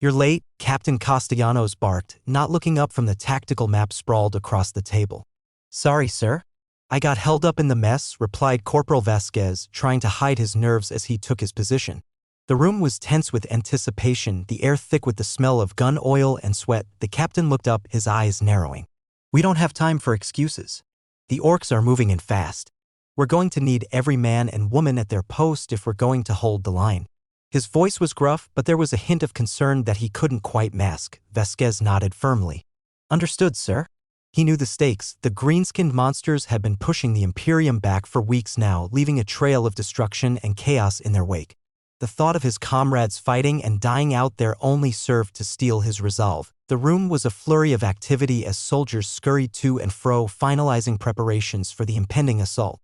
"You're late," Captain Castellanos barked, not looking up from the tactical map sprawled across the table. "Sorry, sir. I got held up in the mess," replied Corporal Vasquez, trying to hide his nerves as he took his position. The room was tense with anticipation, the air thick with the smell of gun oil and sweat. The captain looked up, his eyes narrowing. "We don't have time for excuses. The Orks are moving in fast. We're going to need every man and woman at their post if we're going to hold the line." His voice was gruff, but there was a hint of concern that he couldn't quite mask. Vasquez nodded firmly. "Understood, sir." He knew the stakes. The green-skinned monsters had been pushing the Imperium back for weeks now, leaving a trail of destruction and chaos in their wake. The thought of his comrades fighting and dying out there only served to steel his resolve. The room was a flurry of activity as soldiers scurried to and fro, finalizing preparations for the impending assault.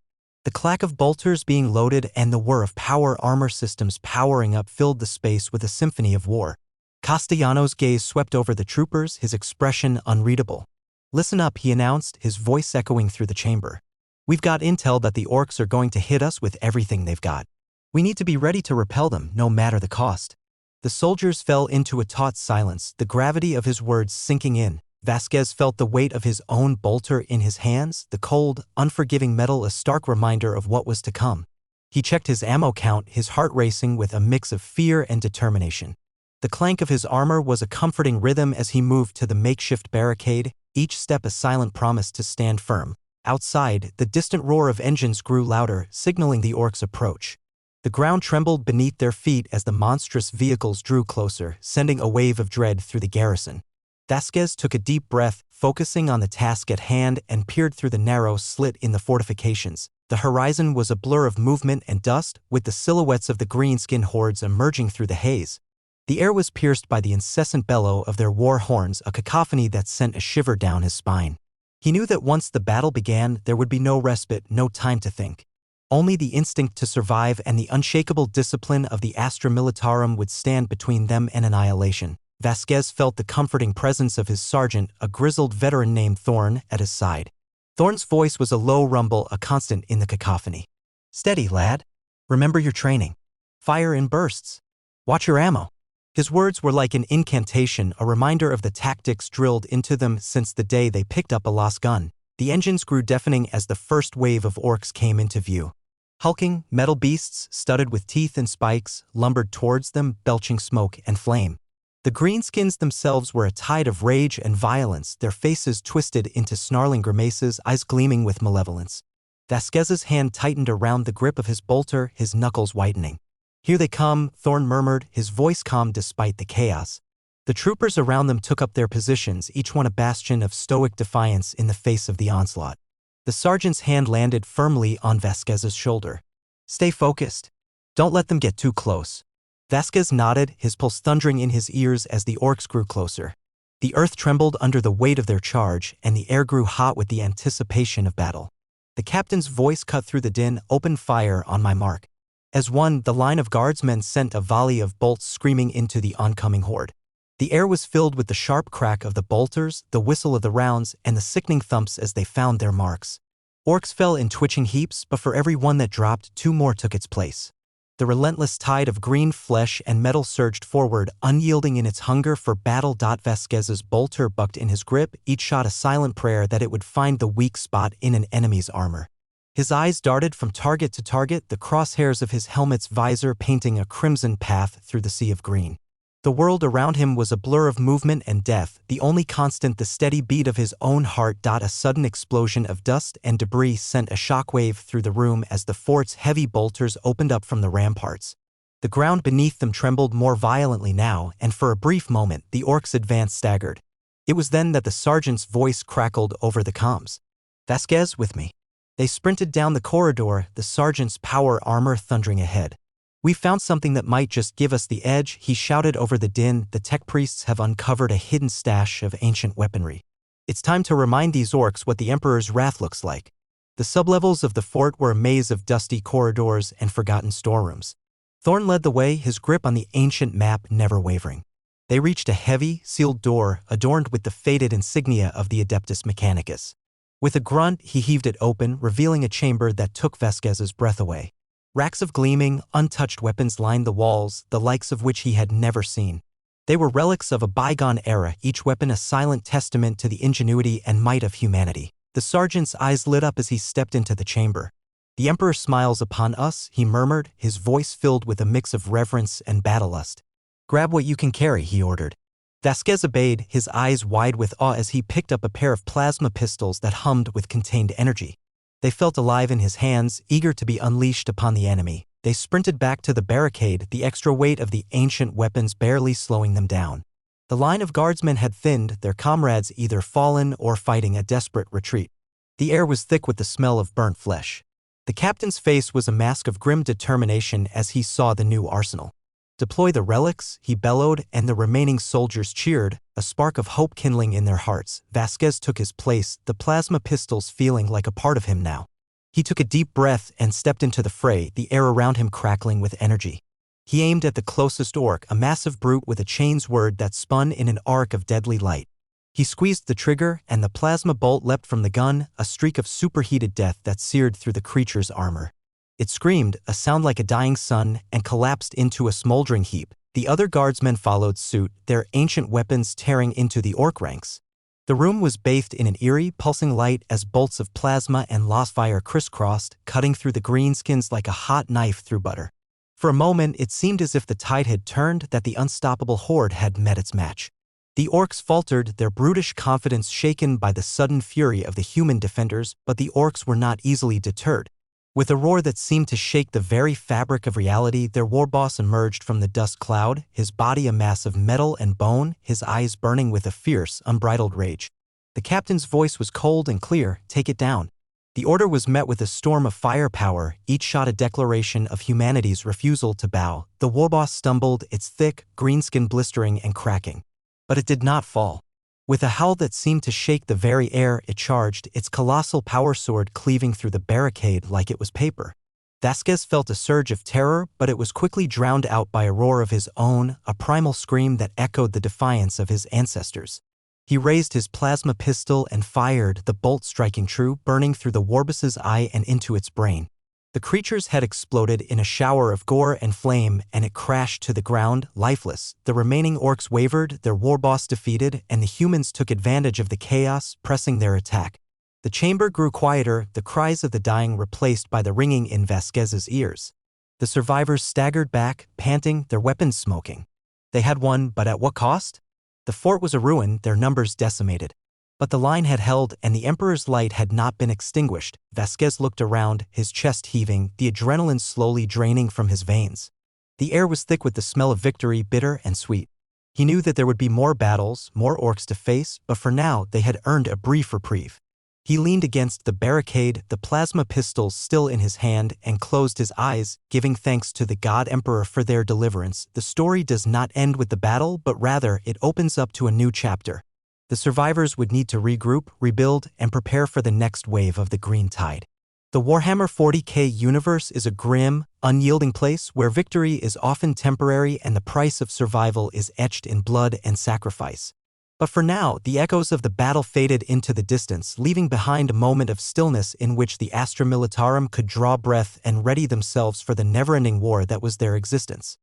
The clack of bolters being loaded and the whir of power armor systems powering up filled the space with a symphony of war. Castellanos' gaze swept over the troopers, his expression unreadable. "Listen up," he announced, his voice echoing through the chamber. "We've got intel that the Orks are going to hit us with everything they've got. We need to be ready to repel them, no matter the cost." The soldiers fell into a taut silence, the gravity of his words sinking in. Vasquez felt the weight of his own bolter in his hands, the cold, unforgiving metal a stark reminder of what was to come. He checked his ammo count, his heart racing with a mix of fear and determination. The clank of his armor was a comforting rhythm as he moved to the makeshift barricade, each step a silent promise to stand firm. Outside, the distant roar of engines grew louder, signaling the Orks' approach. The ground trembled beneath their feet as the monstrous vehicles drew closer, sending a wave of dread through the garrison. Vasquez took a deep breath, focusing on the task at hand, and peered through the narrow slit in the fortifications. The horizon was a blur of movement and dust, with the silhouettes of the green-skinned hordes emerging through the haze. The air was pierced by the incessant bellow of their war horns, a cacophony that sent a shiver down his spine. He knew that once the battle began, there would be no respite, no time to think. Only the instinct to survive and the unshakable discipline of the Astra Militarum would stand between them and annihilation. Vasquez felt the comforting presence of his sergeant, a grizzled veteran named Thorn, at his side. Thorn's voice was a low rumble, a constant in the cacophony. "Steady, lad. Remember your training. Fire in bursts. Watch your ammo." His words were like an incantation, a reminder of the tactics drilled into them since the day they picked up a lost gun. The engines grew deafening as the first wave of Orks came into view. Hulking, metal beasts, studded with teeth and spikes, lumbered towards them, belching smoke and flame. The greenskins themselves were a tide of rage and violence, their faces twisted into snarling grimaces, eyes gleaming with malevolence. Vasquez's hand tightened around the grip of his bolter, his knuckles whitening. "Here they come," Thorn murmured, his voice calm despite the chaos. The troopers around them took up their positions, each one a bastion of stoic defiance in the face of the onslaught. The sergeant's hand landed firmly on Vasquez's shoulder. "Stay focused. Don't let them get too close." Vasquez nodded, his pulse thundering in his ears as the Orks grew closer. The earth trembled under the weight of their charge, and the air grew hot with the anticipation of battle. The captain's voice cut through the din, "Open fire on my mark." As one, the line of guardsmen sent a volley of bolts screaming into the oncoming horde. The air was filled with the sharp crack of the bolters, the whistle of the rounds, and the sickening thumps as they found their marks. Orks fell in twitching heaps, but for every one that dropped, two more took its place. The relentless tide of green flesh and metal surged forward, unyielding in its hunger for battle. Vasquez's bolter bucked in his grip, each shot a silent prayer that it would find the weak spot in an enemy's armor. His eyes darted from target to target, the crosshairs of his helmet's visor painting a crimson path through the sea of green. The world around him was a blur of movement and death, the only constant the steady beat of his own heart. A sudden explosion of dust and debris sent a shockwave through the room as the fort's heavy bolters opened up from the ramparts. The ground beneath them trembled more violently now, and for a brief moment, the Orks' advance staggered. It was then that the sergeant's voice crackled over the comms. "Vasquez, with me." They sprinted down the corridor, the sergeant's power armor thundering ahead. "We found something that might just give us the edge," he shouted over the din. "The tech priests have uncovered a hidden stash of ancient weaponry. It's time to remind these Orks what the Emperor's wrath looks like." The sublevels of the fort were a maze of dusty corridors and forgotten storerooms. Thorn led the way, his grip on the ancient map never wavering. They reached a heavy, sealed door adorned with the faded insignia of the Adeptus Mechanicus. With a grunt, he heaved it open, revealing a chamber that took Vasquez's breath away. Racks of gleaming, untouched weapons lined the walls, the likes of which he had never seen. They were relics of a bygone era, each weapon a silent testament to the ingenuity and might of humanity. The sergeant's eyes lit up as he stepped into the chamber. "The Emperor smiles upon us," he murmured, his voice filled with a mix of reverence and battlelust. "Grab what you can carry," he ordered. Vasquez obeyed, his eyes wide with awe as he picked up a pair of plasma pistols that hummed with contained energy. They felt alive in his hands, eager to be unleashed upon the enemy. They sprinted back to the barricade, the extra weight of the ancient weapons barely slowing them down. The line of guardsmen had thinned, their comrades either fallen or fighting a desperate retreat. The air was thick with the smell of burnt flesh. The captain's face was a mask of grim determination as he saw the new arsenal. "Deploy the relics," he bellowed, and the remaining soldiers cheered, a spark of hope kindling in their hearts. Vasquez took his place, the plasma pistols feeling like a part of him now. He took a deep breath and stepped into the fray, the air around him crackling with energy. He aimed at the closest orc, a massive brute with a chain's word that spun in an arc of deadly light. He squeezed the trigger, and the plasma bolt leapt from the gun, a streak of superheated death that seared through the creature's armor. It screamed, a sound like a dying sun, and collapsed into a smoldering heap. The other guardsmen followed suit, their ancient weapons tearing into the orc ranks. The room was bathed in an eerie, pulsing light as bolts of plasma and lost fire crisscrossed, cutting through the greenskins like a hot knife through butter. For a moment, it seemed as if the tide had turned, that the unstoppable horde had met its match. The orcs faltered, their brutish confidence shaken by the sudden fury of the human defenders, but the orcs were not easily deterred. With a roar that seemed to shake the very fabric of reality, their warboss emerged from the dust cloud, his body a mass of metal and bone, his eyes burning with a fierce, unbridled rage. The captain's voice was cold and clear, "Take it down." The order was met with a storm of firepower, each shot a declaration of humanity's refusal to bow. The warboss stumbled, its thick, green skin blistering and cracking. But it did not fall. With a howl that seemed to shake the very air, it charged, its colossal power sword cleaving through the barricade like it was paper. Vasquez felt a surge of terror, but it was quickly drowned out by a roar of his own, a primal scream that echoed the defiance of his ancestors. He raised his plasma pistol and fired, the bolt striking true, burning through the warboss's eye and into its brain. The creature's head exploded in a shower of gore and flame, and it crashed to the ground, lifeless. The remaining orcs wavered, their warboss defeated, and the humans took advantage of the chaos, pressing their attack. The chamber grew quieter, the cries of the dying replaced by the ringing in Vasquez's ears. The survivors staggered back, panting, their weapons smoking. They had won, but at what cost? The fort was a ruin, their numbers decimated. But the line had held, and the Emperor's light had not been extinguished. Vasquez looked around, his chest heaving, the adrenaline slowly draining from his veins. The air was thick with the smell of victory, bitter and sweet. He knew that there would be more battles, more orcs to face, but for now they had earned a brief reprieve. He leaned against the barricade, the plasma pistols still in his hand, and closed his eyes, giving thanks to the God Emperor for their deliverance. The story does not end with the battle, but rather it opens up to a new chapter. The survivors would need to regroup, rebuild, and prepare for the next wave of the green tide. The Warhammer 40K universe is a grim, unyielding place where victory is often temporary and the price of survival is etched in blood and sacrifice. But for now, the echoes of the battle faded into the distance, leaving behind a moment of stillness in which the Astra Militarum could draw breath and ready themselves for the never-ending war that was their existence.